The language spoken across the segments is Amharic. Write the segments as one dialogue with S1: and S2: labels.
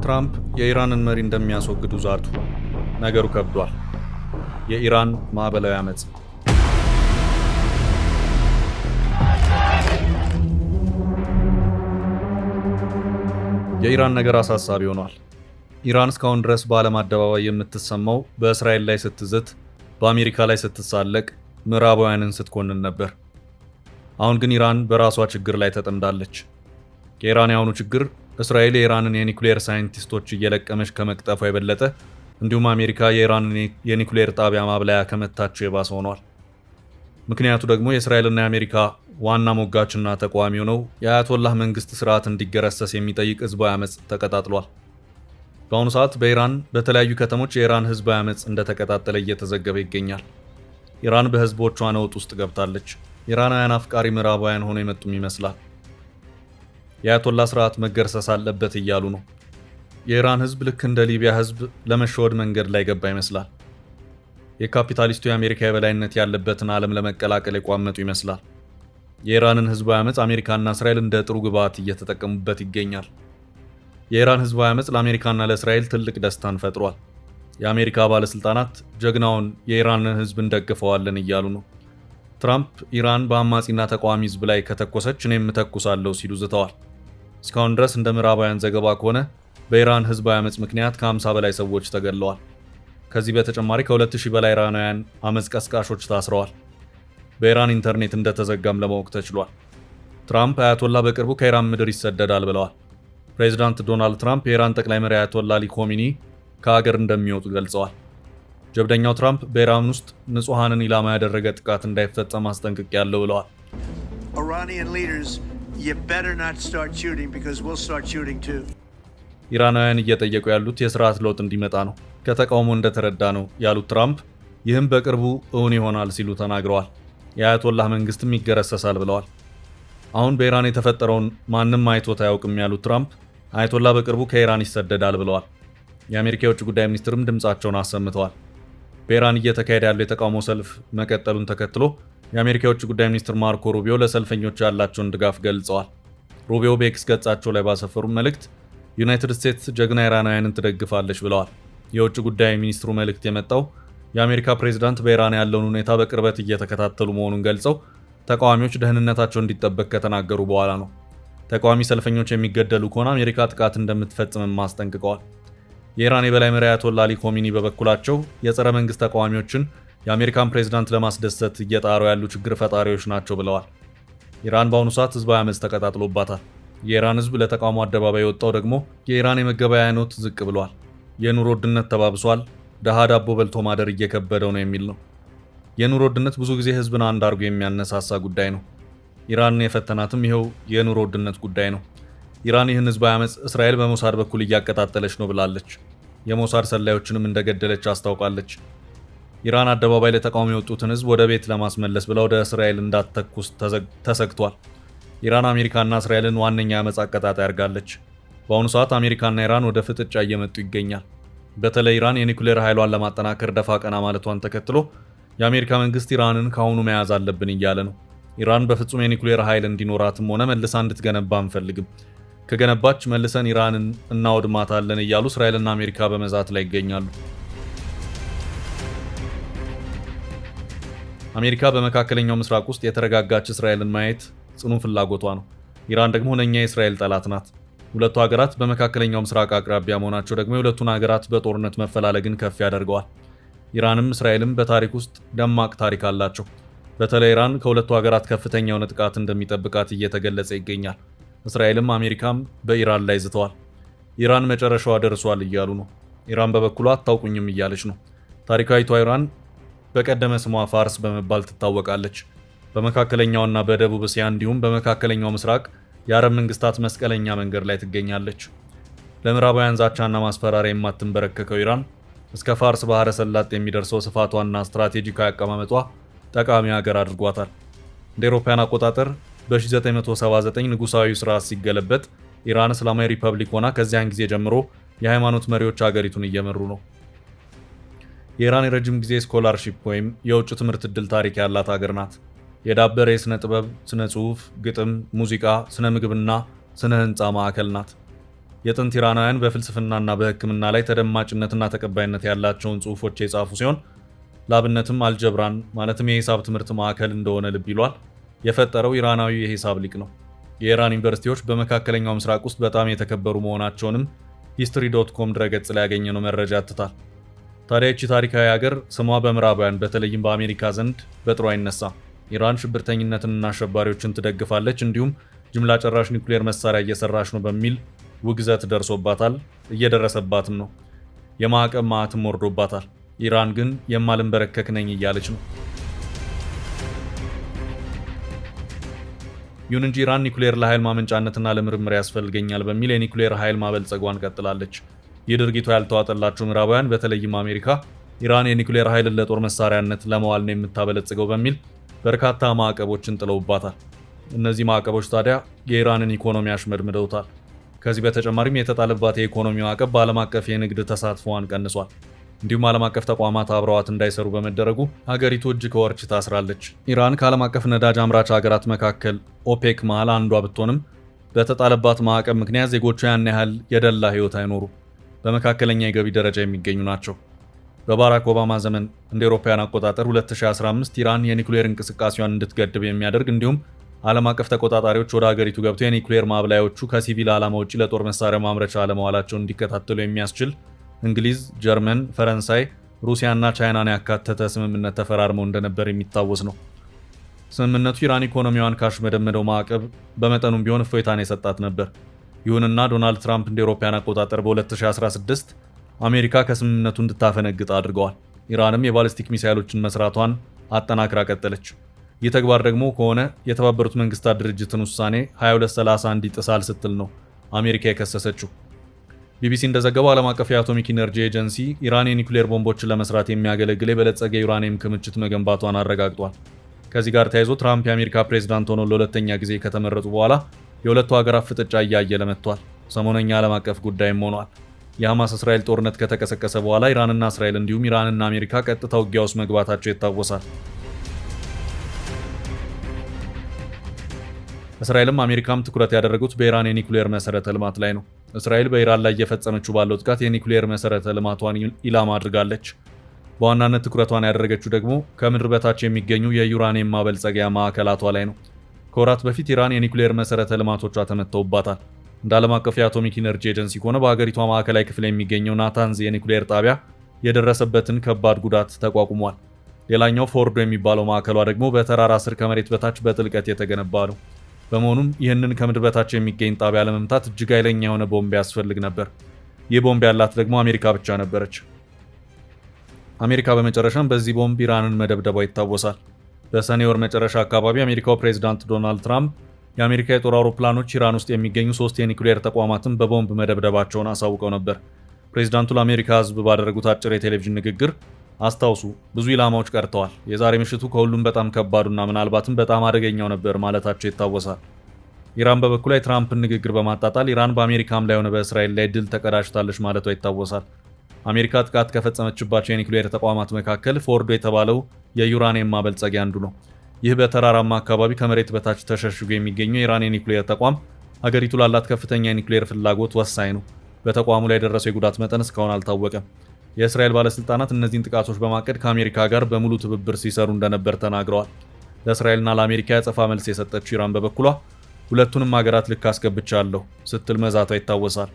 S1: ትራምፕ የኢራንን መሪ እንደሚያስወግዱ ዛቱ። ነገሩ ከብዷል። የኢራን ማዕበላዊ አመጽ። የኢራን ነገር አሳሳቢ ሆኗል። ኢራን እስካሁን ድረስ በዓለም አደባባይ የምትሰማው በእስራኤል ላይ ስትዝት፣ በአሜሪካ ላይ ስትሳለቅ፣ ምዕራባውያንን ስትኮንን ነበር። አሁን ግን ኢራን በራሷ ችግር ላይ ተጠምዳለች። የኢራን ያሁኑ ችግር እስራኤል የኢራንን የኒኩሌር ሳይንቲስቶች እየለቀመች ከመቅጠፏ የበለጠ እንዲሁም አሜሪካ የኢራንን የኒኩሌር ጣቢያ ማብላያ ከመታቸው የባሰ ሆኗል። ምክንያቱ ደግሞ የእስራኤልና የአሜሪካ ዋና ሞጋችና ተቃዋሚ ሆነው የአያቶላህ መንግስት ስርዓት እንዲገረሰስ የሚጠይቅ ህዝባዊ አመጽ ተቀጣጥሏል። በአሁኑ ሰዓት በኢራን በተለያዩ ከተሞች የኢራን ህዝባዊ አመጽ እንደተቀጣጠለ እየተዘገበ ይገኛል። ኢራን በህዝቦቿ ነውጥ ውስጥ ገብታለች። ኢራናውያን አፍቃሪ ምዕራባውያን ሆነው የመጡም ይመስላል። የአያቶላ ስርዓት መገርሰስ አለበት እያሉ ነው። የኢራን ህዝብ ልክ እንደ ሊቢያ ህዝብ ለመሸወድ መንገድ ላይ ገባ ይመስላል። የካፒታሊስቱ የአሜሪካ የበላይነት ያለበትን ዓለም ለመቀላቀል የቋመጡ ይመስላል። የኢራንን ህዝባዊ አመጽ አሜሪካና እስራኤል እንደ ጥሩ ግብዓት እየተጠቀሙበት ይገኛል። የኢራን ህዝባዊ አመጽ ለአሜሪካና ለእስራኤል ትልቅ ደስታን ፈጥሯል። የአሜሪካ ባለስልጣናት ጀግናውን የኢራንን ህዝብ እንደግፈዋለን እያሉ ነው። ትራምፕ ኢራን በአማጺና ተቃዋሚ ህዝብ ላይ ከተኮሰች እኔም እተኩሳለሁ ሲሉ ዝተዋል። እስካሁን ድረስ እንደ ምዕራባውያን ዘገባ ከሆነ በኢራን ህዝባዊ አመጽ ምክንያት ከ50 በላይ ሰዎች ተገድለዋል። ከዚህ በተጨማሪ ከ2000 በላይ ኢራናውያን አመጽ ቀስቃሾች ታስረዋል። በኢራን ኢንተርኔት እንደተዘጋም ለማወቅ ተችሏል። ትራምፕ አያቶላ በቅርቡ ከኢራን ምድር ይሰደዳል ብለዋል። ፕሬዚዳንት ዶናልድ ትራምፕ የኢራን ጠቅላይ መሪ አያቶላ አሊ ኮሚኒ ከሀገር እንደሚወጡ ገልጸዋል። ጀብደኛው ትራምፕ በኢራን ውስጥ ንጹሐንን ኢላማ ያደረገ ጥቃት እንዳይፈጸም አስጠንቅቄያለሁ ብለዋል። ኢራናውያን እየጠየቁ ያሉት የስርዓት ለውጥ እንዲመጣ ነው፣ ከተቃውሞ እንደተረዳ ነው ያሉት ትራምፕ ይህም በቅርቡ እውን ይሆናል ሲሉ ተናግረዋል። የአያቶላህ መንግስትም ይገረሰሳል ብለዋል። አሁን በኢራን የተፈጠረውን ማንም አይቶት አያውቅም ያሉት ትራምፕ አያቶላ በቅርቡ ከኢራን ይሰደዳል ብለዋል። የአሜሪካ የውጭ ጉዳይ ሚኒስትርም ድምጻቸውን አሰምተዋል። በኢራን እየተካሄደ ያለው የተቃውሞ ሰልፍ መቀጠሉን ተከትሎ የአሜሪካ የውጭ ጉዳይ ሚኒስትር ማርኮ ሩቢዮ ለሰልፈኞቹ ያላቸውን ድጋፍ ገልጸዋል። ሩቢዮ በኤክስ ገጻቸው ላይ ባሰፈሩ መልእክት ዩናይትድ ስቴትስ ጀግና ኢራናውያንን ትደግፋለች ብለዋል። የውጭ ጉዳይ ሚኒስትሩ መልእክት የመጣው የአሜሪካ ፕሬዝዳንት በኢራን ያለውን ሁኔታ በቅርበት እየተከታተሉ መሆኑን ገልጸው ተቃዋሚዎች ደህንነታቸው እንዲጠበቅ ከተናገሩ በኋላ ነው። ተቃዋሚ ሰልፈኞች የሚገደሉ ከሆነ አሜሪካ ጥቃት እንደምትፈጽምም አስጠንቅቀዋል። የኢራን የበላይ መሪ አያቶላ አሊ ኮሚኒ በበኩላቸው የጸረ መንግስት ተቃዋሚዎችን የአሜሪካን ፕሬዝዳንት ለማስደሰት እየጣሩ ያሉ ችግር ፈጣሪዎች ናቸው ብለዋል። ኢራን በአሁኑ ሰዓት ህዝባዊ አመጽ ተቀጣጥሎባታል። የኢራን ህዝብ ለተቃውሞ አደባባይ የወጣው ደግሞ የኢራን የመገበያያ ኖት ዝቅ ብሏል፣ የኑሮ ውድነት ተባብሷል፣ ደሃ ዳቦ በልቶ ማደር እየከበደው ነው የሚል ነው። የኑሮ ውድነት ብዙ ጊዜ ህዝብን አንድ አድርጎ የሚያነሳሳ ጉዳይ ነው። ኢራንን የፈተናትም ይኸው የኑሮ ውድነት ጉዳይ ነው። ኢራን ይህን ህዝባዊ አመጽ እስራኤል በሞሳድ በኩል እያቀጣጠለች ነው ብላለች። የሞሳድ ሰላዮችንም እንደገደለች አስታውቃለች። ኢራን አደባባይ ለተቃውሞ የወጡትን ህዝብ ወደ ቤት ለማስመለስ ብላ ወደ እስራኤል እንዳትተኩስ ተሰግቷል። ኢራን አሜሪካና እስራኤልን ዋነኛ አመጽ አቀጣጣይ አድርጋለች። በአሁኑ ሰዓት አሜሪካና ኢራን ወደ ፍጥጫ እየመጡ ይገኛል። በተለይ ኢራን የኒኩሌር ኃይሏን ለማጠናከር ደፋ ቀና ማለቷን ተከትሎ የአሜሪካ መንግስት ኢራንን ከአሁኑ መያዝ አለብን እያለ ነው። ኢራን በፍጹም የኒኩሌር ኃይል እንዲኖራትም ሆነ መልሳ እንድትገነባ አንፈልግም፣ ከገነባች መልሰን ኢራንን እናወድማታለን እያሉ እስራኤልና አሜሪካ በመዛት ላይ ይገኛሉ። አሜሪካ በመካከለኛው ምስራቅ ውስጥ የተረጋጋች እስራኤልን ማየት ጽኑ ፍላጎቷ ነው። ኢራን ደግሞ ሁነኛ የእስራኤል ጠላት ናት። ሁለቱ ሀገራት በመካከለኛው ምስራቅ አቅራቢያ መሆናቸው ደግሞ የሁለቱን ሀገራት በጦርነት መፈላለግን ከፍ ያደርገዋል። ኢራንም እስራኤልም በታሪክ ውስጥ ደማቅ ታሪክ አላቸው። በተለይ ኢራን ከሁለቱ ሀገራት ከፍተኛ የሆነ ጥቃት እንደሚጠብቃት እየተገለጸ ይገኛል። እስራኤልም አሜሪካም በኢራን ላይ ዝተዋል። ኢራን መጨረሻዋ ደርሷል እያሉ ነው። ኢራን በበኩሏ አታውቁኝም እያለች ነው። ታሪካዊቷ ኢራን በቀደመ ስሟ ፋርስ በመባል ትታወቃለች። በመካከለኛውና በደቡብ እስያ እንዲሁም በመካከለኛው ምስራቅ የአረብ መንግስታት መስቀለኛ መንገድ ላይ ትገኛለች። ለምዕራባውያን ዛቻና ማስፈራሪያ የማትንበረከከው ኢራን እስከ ፋርስ ባህረ ሰላጤ የሚደርሰው ስፋቷና ስትራቴጂካዊ አቀማመጧ ጠቃሚ ሀገር አድርጓታል። እንደ አውሮፓውያን አቆጣጠር በ1979 ንጉሳዊ ስርዓት ሲገለበጥ ኢራን እስላማዊ ሪፐብሊክ ሆና ከዚያን ጊዜ ጀምሮ የሃይማኖት መሪዎች ሀገሪቱን እየመሩ ነው። የኢራን የረጅም ጊዜ ስኮላርሺፕ ወይም የውጭ ትምህርት ዕድል ታሪክ ያላት ሀገር ናት። የዳበረ የሥነ ጥበብ፣ ሥነ ጽሑፍ፣ ግጥም፣ ሙዚቃ፣ ሥነ ምግብና ሥነ ሕንፃ ማዕከል ናት። የጥንት ኢራናውያን በፍልስፍናና በሕክምና ላይ ተደማጭነትና ተቀባይነት ያላቸውን ጽሑፎች የጻፉ ሲሆን ላብነትም አልጀብራን ማለትም የሂሳብ ትምህርት ማዕከል እንደሆነ ልብ ይሏል የፈጠረው ኢራናዊ የሂሳብ ሊቅ ነው። የኢራን ዩኒቨርሲቲዎች በመካከለኛው ምስራቅ ውስጥ በጣም የተከበሩ መሆናቸውንም history.com ድረገጽ ላይ ያገኘነው መረጃ ያትታል። ታዲያ ይቺ ታሪካዊ ሀገር ስሟ በምዕራባውያን በተለይም በአሜሪካ ዘንድ በጥሩ አይነሳም። ኢራን ሽብርተኝነትንና አሸባሪዎችን ትደግፋለች፣ እንዲሁም ጅምላ ጨራሽ ኒውክሌር መሳሪያ እየሰራች ነው በሚል ውግዘት ደርሶባታል፣ እየደረሰባትም ነው። የማዕቀብ ማዕትም ወርዶባታል። ኢራን ግን የማልንበረከክ ነኝ እያለች ነው። ይሁን እንጂ ኢራን ኒውክሌር ለኃይል ማመንጫነትና ለምርምር ያስፈልገኛል በሚል የኒውክሌር ኃይል ማበልጸጓን ቀጥላለች። ይህ ድርጊቷ ያልተዋጠላቸው ምዕራባውያን በተለይም አሜሪካ ኢራን የኒውክሌር ኃይልን ለጦር መሳሪያነት ለመዋል ነው የምታበለጽገው በሚል በርካታ ማዕቀቦችን ጥለውባታል። እነዚህ ማዕቀቦች ታዲያ የኢራንን ኢኮኖሚ አሽመድምደውታል። ከዚህ በተጨማሪም የተጣለባት የኢኮኖሚ ማዕቀብ በዓለም አቀፍ የንግድ ተሳትፎዋን ቀንሷል። እንዲሁም ዓለም አቀፍ ተቋማት አብረዋት እንዳይሰሩ በመደረጉ ሀገሪቱ እጅ ከወርች ታስራለች። ኢራን ከዓለም አቀፍ ነዳጅ አምራች ሀገራት መካከል ኦፔክ መሃል አንዷ ብትሆንም በተጣለባት ማዕቀብ ምክንያት ዜጎቿ ያን ያህል የደላ ሕይወት አይኖሩ፣ በመካከለኛ የገቢ ደረጃ የሚገኙ ናቸው። በባራክ ኦባማ ዘመን እንደ አውሮፓውያን አቆጣጠር 2015 ኢራን የኒውክሌር እንቅስቃሴዋን እንድትገድብ የሚያደርግ እንዲሁም ዓለም አቀፍ ተቆጣጣሪዎች ወደ ሀገሪቱ ገብተው የኒውክሌር ማብላዮቹ ከሲቪል ዓላማ ውጭ ለጦር መሳሪያ ማምረቻ አለመዋላቸውን እንዲከታተሉ የሚያስችል እንግሊዝ፣ ጀርመን፣ ፈረንሳይ፣ ሩሲያና ቻይናን ያካተተ ስምምነት ተፈራርመው እንደነበር የሚታወስ ነው። ስምምነቱ ኢራን ኢኮኖሚዋን ካሽመደመደው ማዕቀብ በመጠኑም ቢሆን እፎይታን የሰጣት ነበር። ይሁንና ዶናልድ ትራምፕ እንደ አውሮፓውያን አቆጣጠር በ2016 አሜሪካ ከስምምነቱ እንድታፈነግጥ አድርገዋል። ኢራንም የባሊስቲክ ሚሳይሎችን መስራቷን አጠናክራ ቀጠለች። ይህ ተግባር ደግሞ ከሆነ የተባበሩት መንግስታት ድርጅትን ውሳኔ 2231 ይጥሳል ስትል ነው አሜሪካ የከሰሰችው። ቢቢሲ እንደዘገበው ዓለም አቀፍ የአቶሚክ ኢነርጂ ኤጀንሲ ኢራን የኒውክሌር ቦምቦችን ለመስራት የሚያገለግል የበለጸገ ዩራኒየም ክምችት መገንባቷን አረጋግጧል። ከዚህ ጋር ተያይዞ ትራምፕ የአሜሪካ ፕሬዝዳንት ሆነው ለሁለተኛ ጊዜ ከተመረጡ በኋላ የሁለቱ ሀገራት ፍጥጫ እያየለ መጥቷል። ሰሞነኛ ዓለም አቀፍ ጉዳይም ሆኗል። የሐማስ እስራኤል ጦርነት ከተቀሰቀሰ በኋላ ኢራንና እስራኤል እንዲሁም ኢራንና አሜሪካ ቀጥታ ውጊያ ውስጥ መግባታቸው ይታወሳል። እስራኤልም አሜሪካም ትኩረት ያደረጉት በኢራን የኒውክሌር መሰረተ ልማት ላይ ነው። እስራኤል በኢራን ላይ እየፈጸመችው ባለው ጥቃት የኒውክሌር መሰረተ ልማቷን ኢላማ አድርጋለች። በዋናነት ትኩረቷን ያደረገችው ደግሞ ከምድር በታች የሚገኙ የዩራኒየም ማበልጸጊያ ማዕከላቷ ላይ ነው። ከወራት በፊት ኢራን የኒውክሌር መሰረተ ልማቶቿ ተመተውባታል። እንደ ዓለም አቀፍ የአቶሚክ ኢነርጂ ኤጀንሲ ከሆነ በሀገሪቷ ማዕከላዊ ክፍል የሚገኘው ናታንዝ የኒውክሌር ጣቢያ የደረሰበትን ከባድ ጉዳት ተቋቁሟል። ሌላኛው ፎርዶ የሚባለው ማዕከሏ ደግሞ በተራራ ስር ከመሬት በታች በጥልቀት የተገነባ ነው። በመሆኑም ይህንን ከምድር በታች የሚገኝ ጣቢያ ለመምታት እጅግ ኃይለኛ የሆነ ቦምብ ያስፈልግ ነበር። ይህ ቦምብ ያላት ደግሞ አሜሪካ ብቻ ነበረች። አሜሪካ በመጨረሻም በዚህ ቦምብ ኢራንን መደብደቧ ይታወሳል። በሰኔ ወር መጨረሻ አካባቢ አሜሪካው ፕሬዝዳንት ዶናልድ ትራምፕ የአሜሪካ የጦር አውሮፕላኖች ኢራን ውስጥ የሚገኙ 3 የኒውክሌር ተቋማትን በቦምብ መደብደባቸውን አሳውቀው ነበር። ፕሬዝዳንቱ ለአሜሪካ ሕዝብ ባደረጉት አጭር የቴሌቪዥን ንግግር አስታውሱ፣ ብዙ ኢላማዎች ቀርተዋል። የዛሬ ምሽቱ ከሁሉም በጣም ከባዱና ምናልባትም በጣም አደገኛው ነበር ማለታቸው ይታወሳል። ኢራን በበኩሏ የትራምፕን ንግግር በማጣጣል ኢራን በአሜሪካም ላይ ሆነ በእስራኤል ላይ ድል ተቀዳጅታለች ማለቷ ይታወሳል። አሜሪካ ጥቃት ከፈጸመችባቸው የኒውክሌር ተቋማት መካከል ፎርዶ የተባለው የዩራኒየም ማበልጸጊያ አንዱ ነው። ይህ በተራራማ አካባቢ ከመሬት በታች ተሸሽጎ የሚገኘው የኢራን የኒውክሌር ተቋም ሀገሪቱ ላላት ከፍተኛ የኒውክሌር ፍላጎት ወሳኝ ነው። በተቋሙ ላይ የደረሰው የጉዳት መጠን እስካሁን አልታወቀም። የእስራኤል ባለስልጣናት እነዚህን ጥቃቶች በማቀድ ከአሜሪካ ጋር በሙሉ ትብብር ሲሰሩ እንደነበር ተናግረዋል። ለእስራኤልና ለአሜሪካ ያጸፋ መልስ የሰጠችው ኢራን በበኩሏ ሁለቱንም ሀገራት ልክ አስገብቻለሁ ስትል መዛቷ ይታወሳል።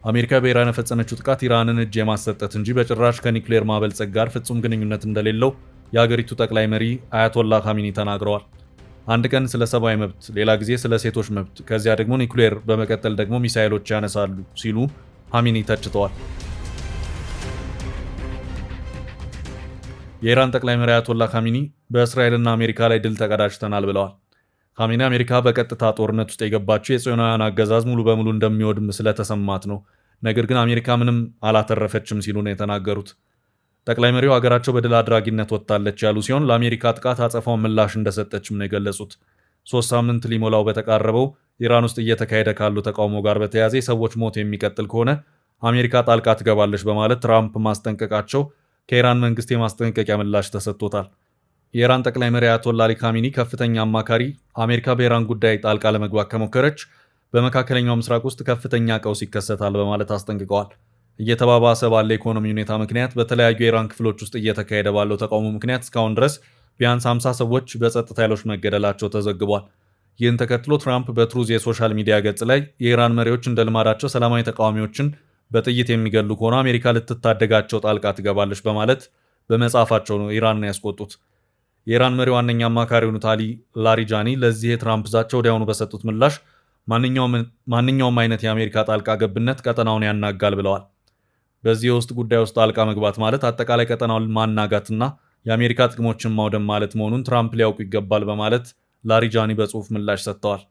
S1: አሜሪካ በኢራን የፈጸመችው ጥቃት ኢራንን እጅ የማሰጠት እንጂ በጭራሽ ከኒውክሌር ማበልጸግ ጋር ፍጹም ግንኙነት እንደሌለው የሀገሪቱ ጠቅላይ መሪ አያቶላ ካሚኒ ተናግረዋል። አንድ ቀን ስለ ሰብአዊ መብት፣ ሌላ ጊዜ ስለ ሴቶች መብት፣ ከዚያ ደግሞ ኒውክሌር፣ በመቀጠል ደግሞ ሚሳይሎች ያነሳሉ ሲሉ ካሚኒ ተችተዋል። የኢራን ጠቅላይ መሪ አያቶላ ካሚኒ በእስራኤልና አሜሪካ ላይ ድል ተቀዳጅተናል ብለዋል። ካሚኒ አሜሪካ በቀጥታ ጦርነት ውስጥ የገባችው የጽዮናውያን አገዛዝ ሙሉ በሙሉ እንደሚወድም ስለተሰማት ነው፣ ነገር ግን አሜሪካ ምንም አላተረፈችም ሲሉ ነው የተናገሩት። ጠቅላይ መሪው ሀገራቸው በድል አድራጊነት ወጥታለች ያሉ ሲሆን ለአሜሪካ ጥቃት አጸፋው ምላሽ እንደሰጠችም ነው የገለጹት። 3 ሳምንት ሊሞላው በተቃረበው ኢራን ውስጥ እየተካሄደ ካሉ ተቃውሞ ጋር በተያያዘ የሰዎች ሞት የሚቀጥል ከሆነ አሜሪካ ጣልቃ ትገባለች በማለት ትራምፕ ማስጠንቀቃቸው ከኢራን መንግስት የማስጠንቀቂያ ምላሽ ተሰጥቶታል። የኢራን ጠቅላይ መሪ አያቶላ አሊ ካሚኒ ከፍተኛ አማካሪ አሜሪካ በኢራን ጉዳይ ጣልቃ ለመግባት ከሞከረች በመካከለኛው ምስራቅ ውስጥ ከፍተኛ ቀውስ ይከሰታል በማለት አስጠንቅቀዋል። እየተባባሰ ባለ ኢኮኖሚ ሁኔታ ምክንያት በተለያዩ የኢራን ክፍሎች ውስጥ እየተካሄደ ባለው ተቃውሞ ምክንያት እስካሁን ድረስ ቢያንስ 50 ሰዎች በጸጥታ ኃይሎች መገደላቸው ተዘግቧል። ይህን ተከትሎ ትራምፕ በትሩዝ የሶሻል ሚዲያ ገጽ ላይ የኢራን መሪዎች እንደ ልማዳቸው ሰላማዊ ተቃዋሚዎችን በጥይት የሚገሉ ከሆነ አሜሪካ ልትታደጋቸው ጣልቃ ትገባለች በማለት በመጻፋቸው ነው ኢራንን ያስቆጡት። የኢራን መሪ ዋነኛ አማካሪ የሆኑት አሊ ላሪጃኒ ለዚህ የትራምፕ ዛቻ ወዲያውኑ በሰጡት ምላሽ ማንኛውም አይነት የአሜሪካ ጣልቃ ገብነት ቀጠናውን ያናጋል ብለዋል። በዚህ የውስጥ ጉዳይ ውስጥ ጣልቃ መግባት ማለት አጠቃላይ ቀጠናውን ማናጋትና የአሜሪካ ጥቅሞችን ማውደም ማለት መሆኑን ትራምፕ ሊያውቁ ይገባል በማለት ላሪጃኒ በጽሑፍ ምላሽ ሰጥተዋል።